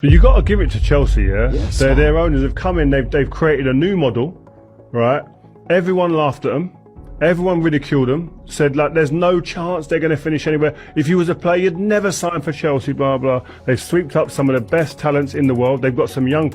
But you got to give it to Chelsea, yeah? Yes, Their owners have come in, they've created a new model, right? Everyone laughed at them. Everyone ridiculed them, said like there's no chance they're going to finish anywhere. If you was a player, you'd never sign for Chelsea, blah, blah. They've swept up some of the best talents in the world. They've got some young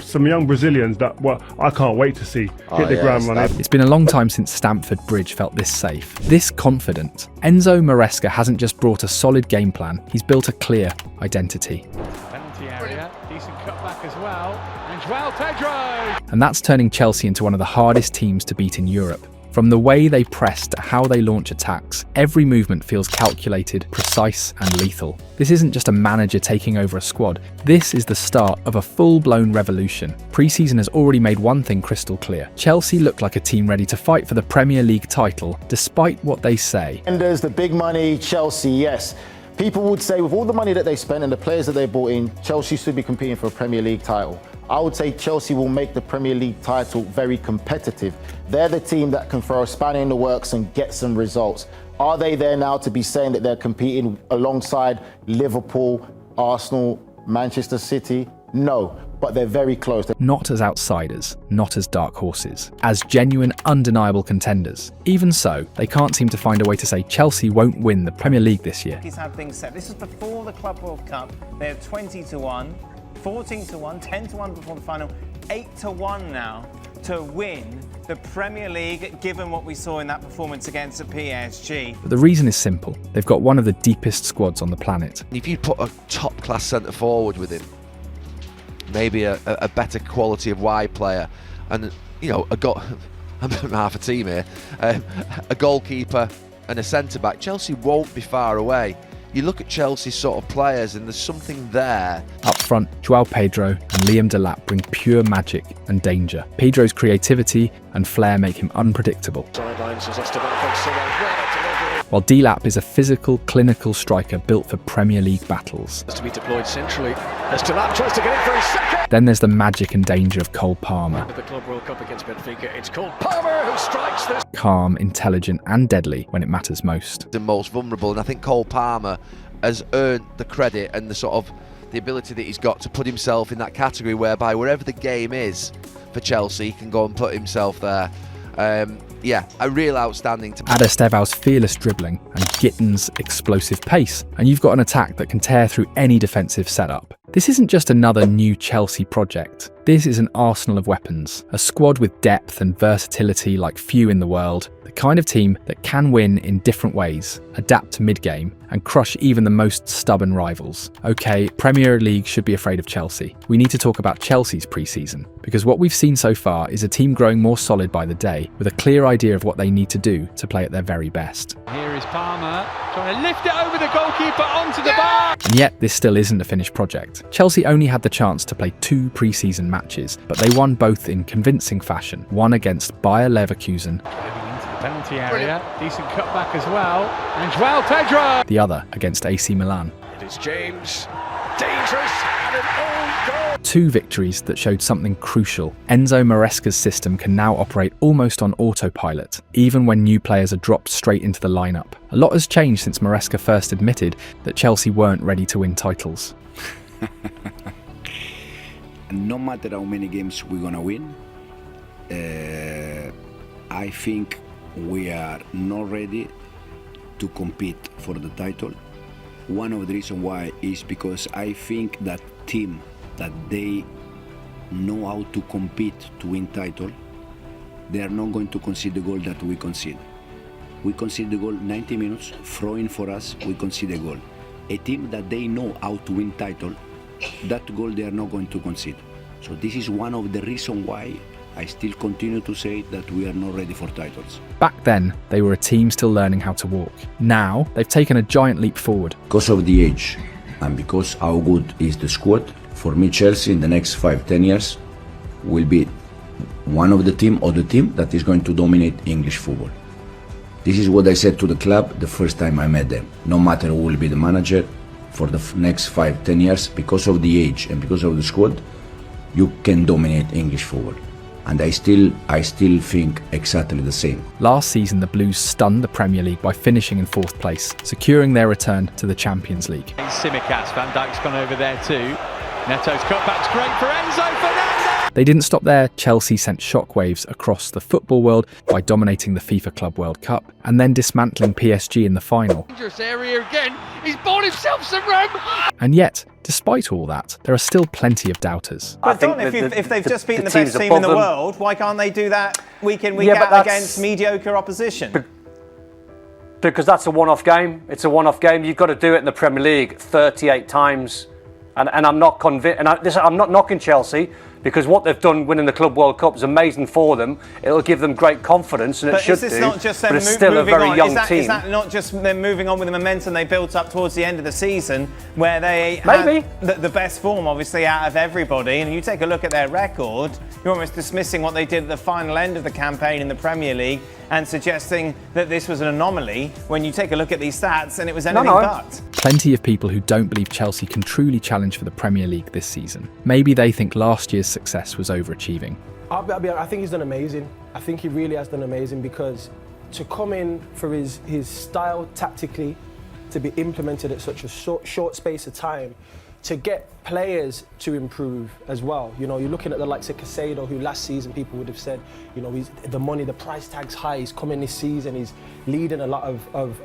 Brazilians that, well, I can't wait to see hit the ground running. It's been a long time since Stamford Bridge felt this safe, this confident. Enzo Maresca hasn't just brought a solid game plan, he's built a clear identity. Penalty area, decent cutback as well. And João Pedro! And that's turning Chelsea into one of the hardest teams to beat in Europe. From the way they press to how they launch attacks, every movement feels calculated, precise and lethal. This isn't just a manager taking over a squad, this is the start of a full-blown revolution. Preseason has already made one thing crystal clear. Chelsea look like a team ready to fight for the Premier League title, despite what they say. Contenders, the big money, Chelsea, yes. People would say with all the money that they spent and the players that they brought in, Chelsea should be competing for a Premier League title. I would say Chelsea will make the Premier League title very competitive. They're the team that can throw a spanner in the works and get some results. Are they there now to be saying that they're competing alongside Liverpool, Arsenal, Manchester City? No, but they're very close. Not as outsiders, not as dark horses, as genuine, undeniable contenders. Even so, they can't seem to find a way to say Chelsea won't win the Premier League this year. He's had things set. This is before the Club World Cup. They're 20-1. 14-1, 10-1 before the final, 8-1 now to win the Premier League, given what we saw in that performance against the PSG. But the reason is simple. They've got one of the deepest squads on the planet. If you put a top-class centre-forward with him, maybe a better quality of wide player, and, you know, I'm half a team here, a goalkeeper and a centre-back, Chelsea won't be far away. You look at Chelsea's sort of players and there's something there. Up front, João Pedro and Liam Delap bring pure magic and danger. Pedro's creativity and flair make him unpredictable, while Delap is a physical, clinical striker built for Premier League battles. To be deployed centrally, as Delap tries to get it for his second. Then there's the magic and danger of Cole Palmer. With the Club World Cup against Benfica, it's Cole Palmer who strikes this. Calm, intelligent and deadly when it matters most. The most vulnerable, and I think Cole Palmer has earned the credit and the sort of the ability that he's got to put himself in that category whereby wherever the game is for Chelsea, he can go and put himself there. Yeah, a real outstanding. Add Estevao's fearless dribbling and Gitten's explosive pace, and you've got an attack that can tear through any defensive setup. This isn't just another new Chelsea project. This is an arsenal of weapons, a squad with depth and versatility like few in the world, the kind of team that can win in different ways, adapt to mid-game, and crush even the most stubborn rivals. Okay, Premier League should be afraid of Chelsea. We need to talk about Chelsea's pre-season, because what we've seen so far is a team growing more solid by the day, with a clear idea of what they need to do to play at their very best. Here is Palmer trying to lift it over the goalkeeper onto the bar. And yet, this still isn't a finished project. Chelsea only had the chance to play 2 pre-season matches, but they won both in convincing fashion. One against Bayer Leverkusen, Driving into the penalty area, decent cutback as well, and João Pedro. the other against AC Milan. It is James, dangerous, and an own goal. 2 victories that showed something crucial. Enzo Maresca's system can now operate almost on autopilot, even when new players are dropped straight into the lineup. A lot has changed since Maresca first admitted that Chelsea weren't ready to win titles. No matter how many games we're gonna win, I think we are not ready to compete for the title. One of the reasons why is because I think that team that they know how to compete to win title, they are not going to concede the goal that we concede. We concede the goal 90 minutes, throwing for us, we concede a goal. A team that they know how to win title, that goal they are not going to concede. So this is one of the reasons why I still continue to say that we are not ready for titles. Back then, they were a team still learning how to walk. Now, they've taken a giant leap forward. Because of the age and because how good is the squad, for me Chelsea in the next 5-10 years will be one of the team or the team that is going to dominate English football. This is what I said to the club the first time I met them. No matter who will be the manager for the next 5-10 years, because of the age and because of the squad, you can dominate English football. And I still think exactly the same. Last season, the Blues stunned the Premier League by finishing in 4th place, securing their return to the Champions League. Tsimikas, Van Dijk's gone over there too. Neto's cutback's great for Enzo Fernandez. They didn't stop there. Chelsea sent shockwaves across the football world by dominating the FIFA Club World Cup and then dismantling PSG in the final. Dangerous area again. He's bought himself some room. And yet, despite all that, there are still plenty of doubters. But Don, if they've just beaten the best team in the world, why can't they do that week in, week out against mediocre opposition? Because that's a one-off game. It's a one-off game. You've got to do it in the Premier League 38 times. And I'm not convinced. And I'm not knocking Chelsea, because what they've done winning the Club World Cup is amazing for them. It'll give them great confidence, and it should do. But it's still a very young team. Is that not just them moving on with the momentum they built up towards the end of the season, where they had the best form, obviously, out of everybody? And you take a look at their record, you're almost dismissing what they did at the final end of the campaign in the Premier League and suggesting that this was an anomaly when you take a look at these stats and it was anything but. Plenty of people who don't believe Chelsea can truly challenge for the Premier League this season. Maybe they think last year's success was overachieving. I think he's done amazing. I think he really has done amazing, because to come in for his style tactically, to be implemented at such a short space of time, to get players to improve as well. You know, you're looking at the likes of Casado, who last season people would have said, you know, the price tag's high, he's coming this season, he's leading a lot of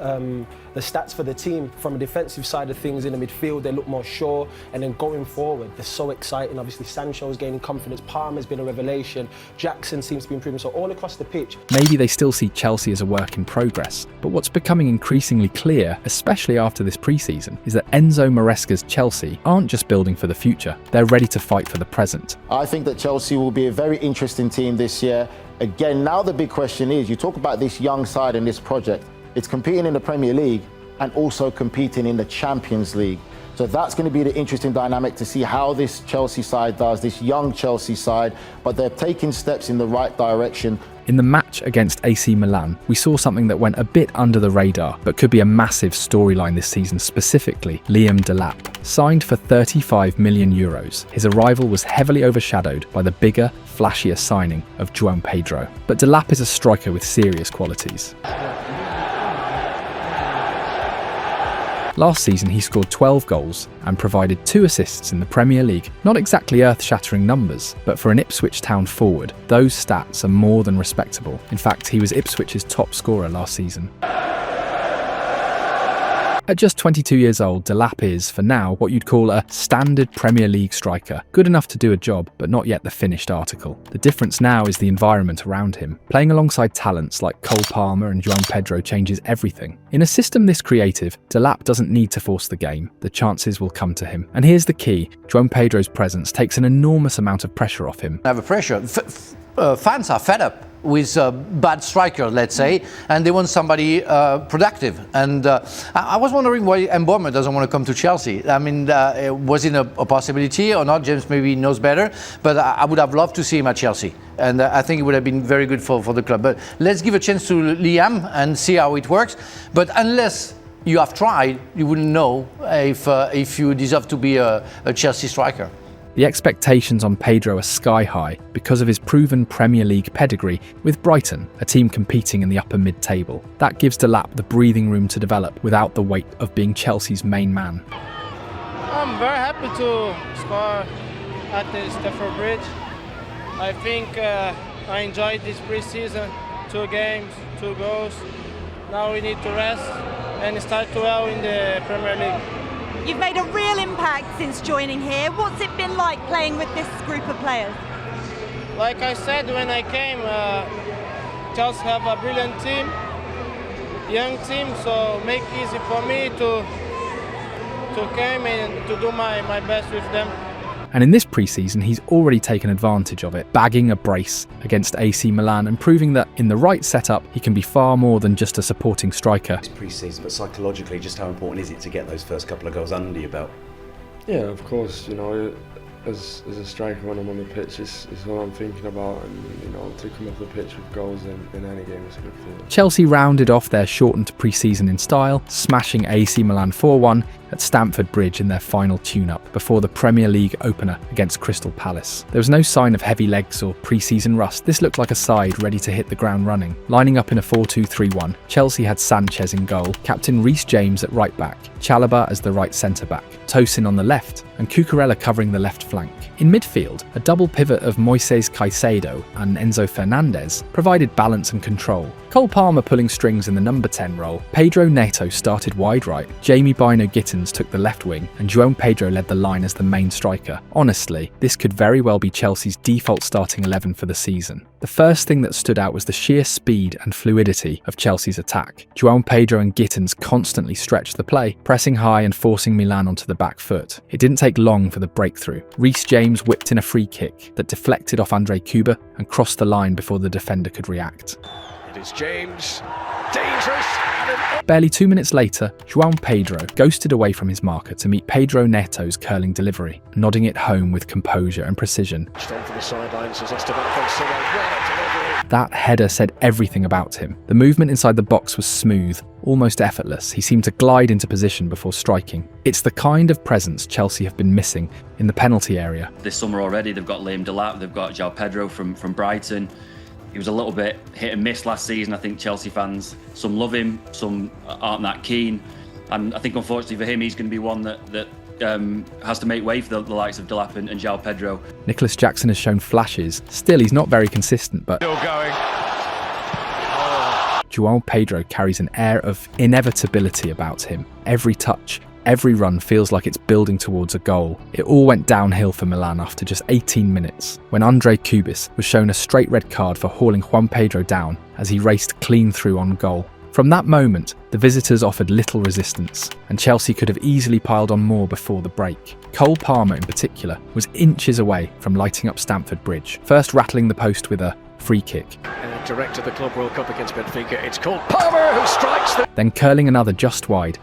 the stats for the team. From a defensive side of things in the midfield, they look more sure, and then going forward, they're so exciting. Obviously, Sancho's gaining confidence, Palmer's been a revelation, Jackson seems to be improving, so all across the pitch. Maybe they still see Chelsea as a work in progress, but what's becoming increasingly clear, especially after this pre-season, is that Enzo Maresca's Chelsea aren't just building for the future, they're ready to fight for the present. I think that Chelsea will be a very interesting team this year. Again, now the big question is, you talk about this young side and this project, it's competing in the Premier League and also competing in the Champions League. So that's going to be the interesting dynamic to see how this Chelsea side does, this young Chelsea side, but they're taking steps in the right direction. In the match against AC Milan, we saw something that went a bit under the radar, but could be a massive storyline this season, specifically Liam Delap. Signed for €35 million, his arrival was heavily overshadowed by the bigger, flashier signing of João Pedro. But Delap is a striker with serious qualities. Last season, he scored 12 goals and provided 2 assists in the Premier League. Not exactly earth-shattering numbers, but for an Ipswich Town forward, those stats are more than respectable. In fact, he was Ipswich's top scorer last season. At just 22 years old, Delap is, for now, what you'd call a standard Premier League striker. Good enough to do a job, but not yet the finished article. The difference now is the environment around him. Playing alongside talents like Cole Palmer and João Pedro changes everything. In a system this creative, Delap doesn't need to force the game. The chances will come to him. And here's the key. João Pedro's presence takes an enormous amount of pressure off him. Have a pressure. Fans are fed up with a bad striker, let's say, and they want somebody productive. And I was wondering why Mboma doesn't want to come to Chelsea. I mean, was it a possibility or not? James maybe knows better, but I would have loved to see him at Chelsea. And I think it would have been very good for the club. But let's give a chance to Liam and see how it works. But unless you have tried, you wouldn't know if you deserve to be a Chelsea striker. The expectations on Pedro are sky high because of his proven Premier League pedigree with Brighton, a team competing in the upper mid-table. That gives Delap the breathing room to develop without the weight of being Chelsea's main man. I'm very happy to score at the Stamford Bridge. I think I enjoyed this pre-season, 2 games, 2 goals. Now we need to rest and start well in the Premier League. You've made a real impact since joining here. What's it been like playing with this group of players? Like I said when I came, Chelsea have a brilliant team, young team, so make it easy for me to come and to do my best with them. And in this pre-season, he's already taken advantage of it, bagging a brace against AC Milan and proving that in the right setup, he can be far more than just a supporting striker. It's pre-season, but psychologically, just how important is it to get those first couple of goals under your belt? Yeah, of course, you know, as a striker when I'm on the pitch, it's what I'm thinking about, and you know, to come off the pitch with goals in any game is a good feeling. Chelsea rounded off their shortened pre-season in style, smashing AC Milan 4-1 at Stamford Bridge in their final tune-up before the Premier League opener against Crystal Palace. There was no sign of heavy legs or pre-season rust. This looked like a side ready to hit the ground running. Lining up in a 4-2-3-1, Chelsea had Sanchez in goal, captain Reece James at right back, Chalobah as the right centre-back, Tosin on the left, and Cucurella covering the left flank. In midfield, a double pivot of Moises Caicedo and Enzo Fernandez provided balance and control. Cole Palmer pulling strings in the number 10 role, Pedro Neto started wide right, Jamie Bino-Gittins took the left wing, and João Pedro led the line as the main striker. Honestly, this could very well be Chelsea's default starting 11 for the season. The first thing that stood out was the sheer speed and fluidity of Chelsea's attack. João Pedro and Gittins constantly stretched the play, pressing high and forcing Milan onto the back foot. It didn't take long for the breakthrough. Reece James whipped in a free kick that deflected off Andre Kuba and crossed the line before the defender could react. It is James, dangerous. Barely 2 minutes later, João Pedro ghosted away from his marker to meet Pedro Neto's curling delivery, nodding it home with composure and precision. That header said everything about him. The movement inside the box was smooth, almost effortless. He seemed to glide into position before striking. It's the kind of presence Chelsea have been missing in the penalty area. This summer already, they've got Liam Delap, they've got João Pedro from Brighton. He was a little bit hit and miss last season. I think Chelsea fans, some love him, some aren't that keen. And I think unfortunately for him, he's going to be one that has to make way for the likes of Delap and João Pedro. Nicholas Jackson has shown flashes. Still, he's not very consistent, but Still going. João Pedro carries an air of inevitability about him. Every touch, every run feels like it's building towards a goal. It all went downhill for Milan after just 18 minutes, when Andre Kubis was shown a straight red card for hauling João Pedro down as he raced clean through on goal. From that moment, the visitors offered little resistance, and Chelsea could have easily piled on more before the break. Cole Palmer, in particular, was inches away from lighting up Stamford Bridge, first rattling the post with a free kick. And direct at the Club World Cup against Benfica, it's Cole Palmer who strikes Then curling another just wide,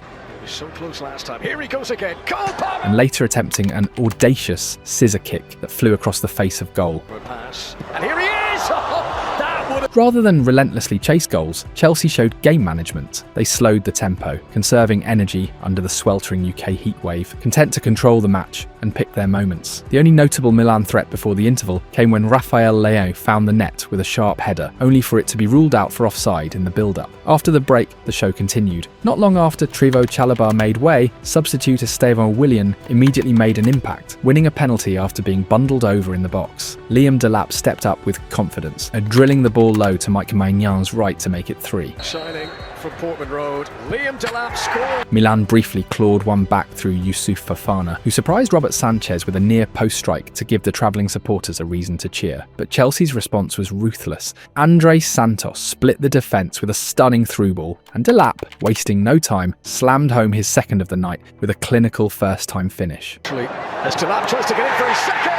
so close last time. Here he goes again. Cole Palmer! and later attempting an audacious scissor kick that flew across the face of goal. Pass. And here he is! That would have... Rather than relentlessly chase goals, Chelsea showed game management. They slowed the tempo, conserving energy under the sweltering UK heatwave, content to control the match and pick their moments. The only notable Milan threat before the interval came when Rafael Leão found the net with a sharp header, only for it to be ruled out for offside in the build-up. After the break, the show continued. Not long after Trevoh Chalobah made way, substitute Esteban Willian immediately made an impact, winning a penalty after being bundled over in the box. Liam Delap stepped up with confidence, drilling the ball low to Mike Maignan right to make it 3. Shining from Portman Road. Liam Delap scored. Milan briefly clawed one back through Youssouf Fofana, who surprised Robert Sanchez with a near post strike to give the travelling supporters a reason to cheer. But Chelsea's response was ruthless. André Santos split the defence with a stunning through ball, and Delap, wasting no time, slammed home his second of the night with a clinical first-time finish. As Delap tries to get in for his second.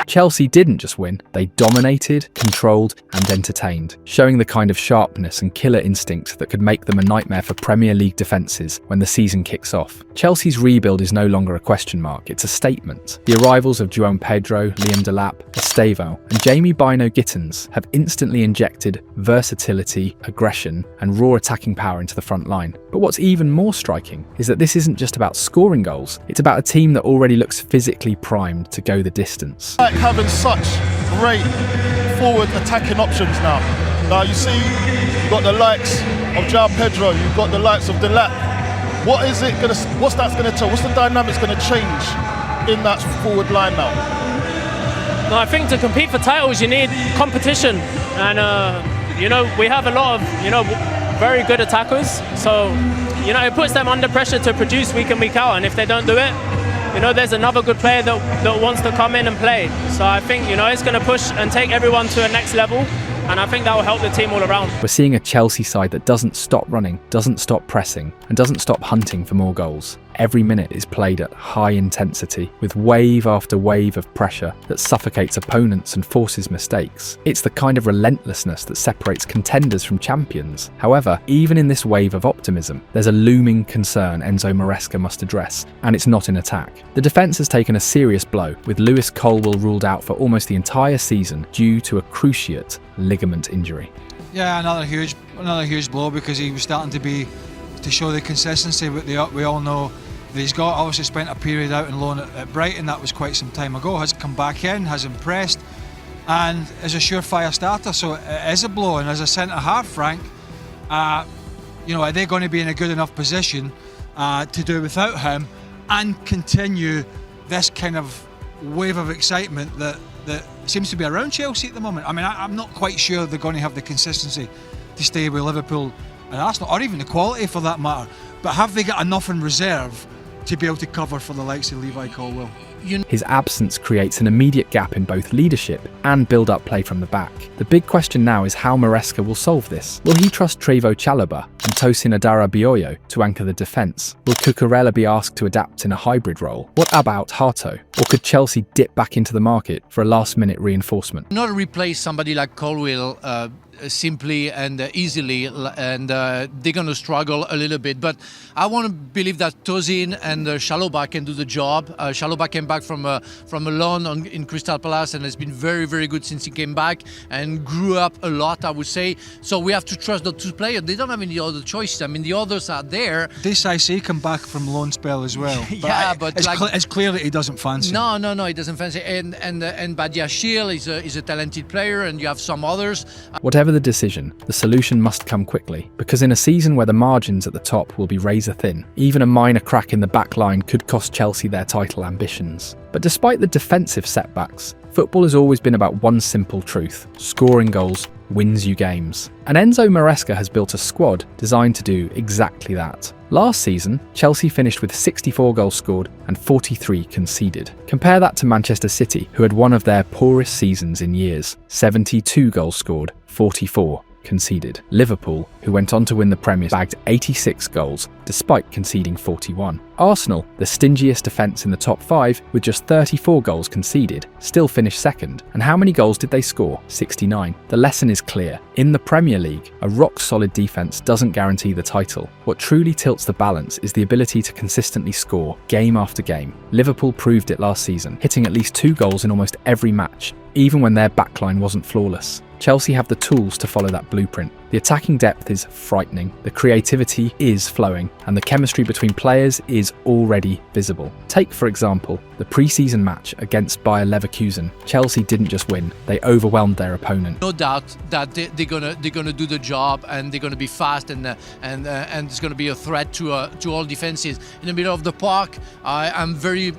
Chelsea didn't just win, they dominated, controlled and entertained, showing the kind of sharpness and killer instinct that could make them a nightmare for Premier League defences when the season kicks off. Chelsea's rebuild is no longer a question mark, it's a statement. The arrivals of João Pedro, Liam Delap, Estevão and Jamie Bino-Gittins have instantly injected versatility, aggression and raw attacking power into the front line. But what's even more striking is that this isn't just about scoring goals, it's about a team that already looks physically primed to go the distance. Having such great forward attacking options now. Now you see, you've got the likes of João Pedro, you've got the likes of Delap. What's that going to tell? What's the dynamics going to change in that forward line now? No, I think to compete for titles you need competition, and we have a lot of very good attackers. So it puts them under pressure to produce week in, week out, and if they don't do it, there's another good player that wants to come in and play. So I think, it's going to push and take everyone to a next level. And I think that will help the team all around. We're seeing a Chelsea side that doesn't stop running, doesn't stop pressing, and doesn't stop hunting for more goals. Every minute is played at high intensity, with wave after wave of pressure that suffocates opponents and forces mistakes. It's the kind of relentlessness that separates contenders from champions. However, even in this wave of optimism, there's a looming concern Enzo Maresca must address, and it's not in attack. The defence has taken a serious blow, with Lewis Colwill ruled out for almost the entire season due to a cruciate ligament injury. Yeah, another huge blow, because he was starting to show the consistency that we all know that he's got. Obviously spent a period out on loan at Brighton, that was quite some time ago, has come back in, has impressed and is a surefire starter, so it is a blow. And as a centre half, Frank, are they going to be in a good enough position to do without him and continue this kind of wave of excitement that seems to be around Chelsea at the moment. I mean, I'm not quite sure they're going to have the consistency to stay with Liverpool and Arsenal, or even the quality for that matter. But have they got enough in reserve to be able to cover for the likes of Levi Colwill? His absence creates an immediate gap in both leadership and build-up play from the back. The big question now is how Maresca will solve this. Will he trust Trevoh Chalobah and Tosin Adarabioyo to anchor the defence? Will Cucurella be asked to adapt in a hybrid role? What about Hato? Or could Chelsea dip back into the market for a last-minute reinforcement? Not replace somebody like Colwill simply and easily, and they're going to struggle a little bit. But I want to believe that Tosin and Chalobah can do the job. Chalobah came back from a loan in Crystal Palace and has been very, very good since he came back and grew up a lot, I would say. So we have to trust the two players. They don't have any other choices. I mean, the others are there. Desai come back from loan spell as well. But it's clear that he doesn't fancy. No, he doesn't fancy. And Badiashile is a talented player, and you have some others. Whatever the decision, the solution must come quickly, because in a season where the margins at the top will be razor thin, even a minor crack in the back line could cost Chelsea their title ambitions. But despite the defensive setbacks, football has always been about one simple truth: scoring goals wins you games. And Enzo Maresca has built a squad designed to do exactly that. Last season, Chelsea finished with 64 goals scored and 43 conceded. Compare that to Manchester City, who had one of their poorest seasons in years: 72 goals scored, 44 conceded. Liverpool, who went on to win the Premier, bagged 86 goals despite conceding 41. Arsenal, the stingiest defence in the top 5 with just 34 goals conceded, still finished second. And how many goals did they score? 69. The lesson is clear. In the Premier League, a rock-solid defence doesn't guarantee the title. What truly tilts the balance is the ability to consistently score, game after game. Liverpool proved it last season, hitting at least 2 goals in almost every match, even when their backline wasn't flawless. Chelsea have the tools to follow that blueprint. The attacking depth is frightening, the creativity is flowing, and the chemistry between players is already visible. Take, for example, the pre-season match against Bayer Leverkusen. Chelsea didn't just win, they overwhelmed their opponent. No doubt that they're gonna do the job, and they're gonna be fast, and it's gonna be a threat to all defenses. In the middle of the park, I'm very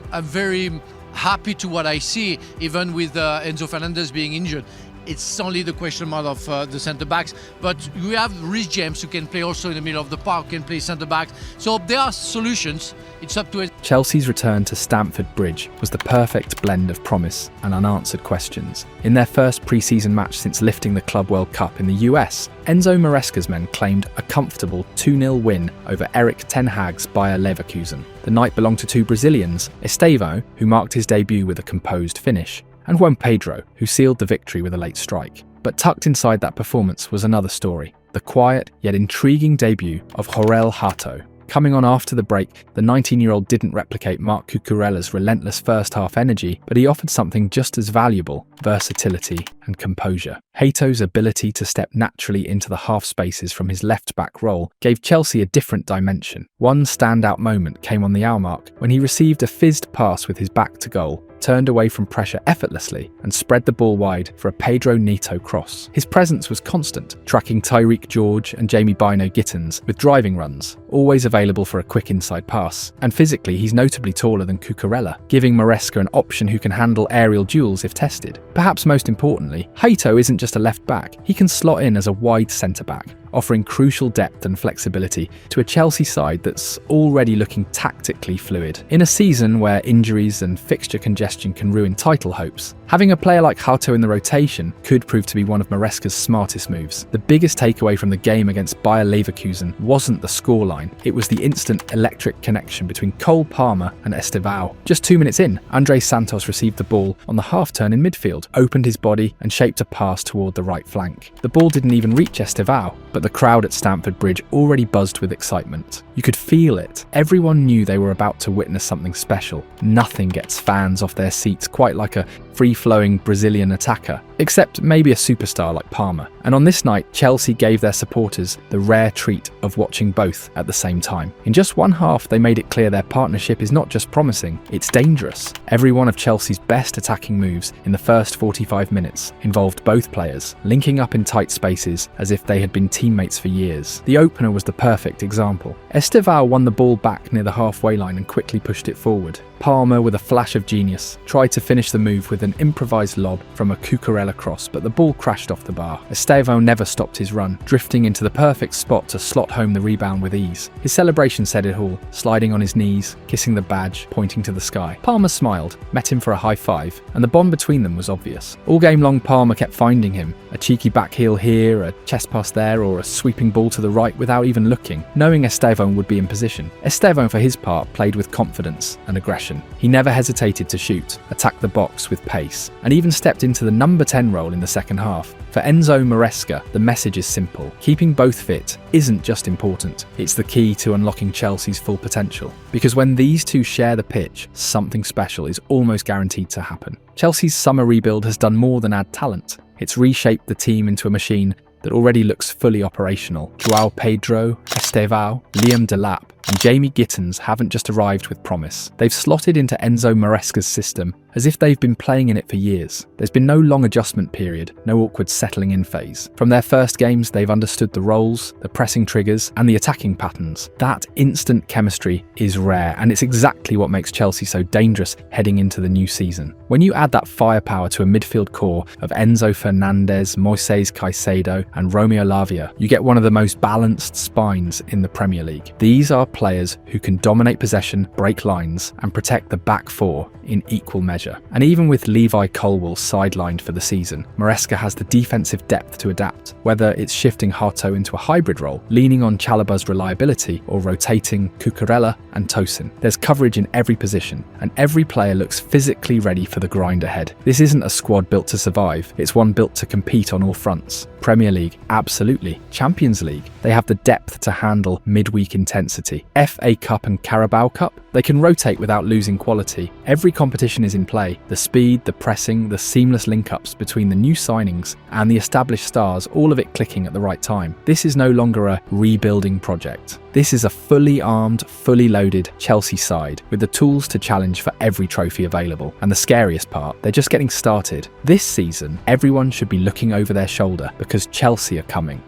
happy to what I see, even with Enzo Fernandez being injured. It's only the question mark of the centre-backs, but we have Reece James who can play also in the middle of the park, can play centre-backs. So there are solutions. It's up to it. Chelsea's return to Stamford Bridge was the perfect blend of promise and unanswered questions. In their first pre-season match since lifting the Club World Cup in the US, Enzo Maresca's men claimed a comfortable 2-0 win over Erik ten Hag's Bayer Leverkusen. The night belonged to two Brazilians, Estevão, who marked his debut with a composed finish, and Juan Pedro, who sealed the victory with a late strike. But tucked inside that performance was another story: the quiet yet intriguing debut of Jorel Hato. Coming on after the break, the 19-year-old didn't replicate Marc Cucurella's relentless first-half energy, but he offered something just as valuable: versatility and composure. Hato's ability to step naturally into the half spaces from his left-back role gave Chelsea a different dimension. One standout moment came on the hour mark when he received a fizzed pass with his back to goal, turned away from pressure effortlessly, and spread the ball wide for a Pedro Neto cross. His presence was constant, tracking Tyreek George and Jamie Bino Gittins with driving runs, always available for a quick inside pass. And physically, he's notably taller than Cucurella, giving Maresca an option who can handle aerial duels if tested. Perhaps most importantly, Hato isn't just a left back, he can slot in as a wide centre back, offering crucial depth and flexibility to a Chelsea side that's already looking tactically fluid. In a season where injuries and fixture congestion can ruin title hopes, having a player like Hato in the rotation could prove to be one of Maresca's smartest moves. The biggest takeaway from the game against Bayer Leverkusen wasn't the scoreline, it was the instant electric connection between Cole Palmer and Estevão. Just 2 minutes in, Andrés Santos received the ball on the half-turn in midfield, opened his body and shaped a pass toward the right flank. The ball didn't even reach Estevão, but the crowd at Stamford Bridge already buzzed with excitement. You could feel it. Everyone knew they were about to witness something special. Nothing gets fans off their seats quite like a free-flowing Brazilian attacker, except maybe a superstar like Palmer. And on this night, Chelsea gave their supporters the rare treat of watching both at the same time. In just one half, they made it clear their partnership is not just promising, it's dangerous. Every one of Chelsea's best attacking moves in the first 45 minutes involved both players, linking up in tight spaces as if they had been teammates for years. The opener was the perfect example. Estevao won the ball back near the halfway line and quickly pushed it forward. Palmer, with a flash of genius, tried to finish the move with an improvised lob from a Cucurella cross, but the ball crashed off the bar. Estevao never stopped his run, drifting into the perfect spot to slot home the rebound with ease. His celebration said it all, sliding on his knees, kissing the badge, pointing to the sky. Palmer smiled, met him for a high five, and the bond between them was obvious. All game long, Palmer kept finding him, a cheeky back heel here, a chest pass there, or a sweeping ball to the right without even looking, knowing Estevao would be in position. Estevao, for his part, played with confidence and aggression. He never hesitated to shoot, attack the box with pace, and even stepped into the number 10 role in the second half. For Enzo Maresca, the message is simple. Keeping both fit isn't just important, it's the key to unlocking Chelsea's full potential. Because when these two share the pitch, something special is almost guaranteed to happen. Chelsea's summer rebuild has done more than add talent. It's reshaped the team into a machine that already looks fully operational. João Pedro, Estevao, Liam Delap, and Jamie Gittins haven't just arrived with promise. They've slotted into Enzo Maresca's system as if they've been playing in it for years. There's been no long adjustment period, no awkward settling in phase. From their first games, they've understood the roles, the pressing triggers, and the attacking patterns. That instant chemistry is rare, and it's exactly what makes Chelsea so dangerous heading into the new season. When you add that firepower to a midfield core of Enzo Fernandez, Moises Caicedo, and Romeo Lavia, you get one of the most balanced spines in the Premier League. These are players who can dominate possession, break lines, and protect the back four in equal measure. And even with Levi Colwill sidelined for the season, Maresca has the defensive depth to adapt, whether it's shifting Hato into a hybrid role, leaning on Chalobah's reliability, or rotating Cucurella and Tosin. There's coverage in every position, and every player looks physically ready for the grind ahead. This isn't a squad built to survive, it's one built to compete on all fronts. Premier League, absolutely. Champions League, they have the depth to handle midweek intensity. FA Cup and Carabao Cup, they can rotate without losing quality. Every competition is in play. The speed, the pressing, the seamless link-ups between the new signings and the established stars, all of it clicking at the right time. This is no longer a rebuilding project. This is a fully armed, fully loaded Chelsea side with the tools to challenge for every trophy available. And the scariest part, they're just getting started. This season, everyone should be looking over their shoulder because Chelsea are coming.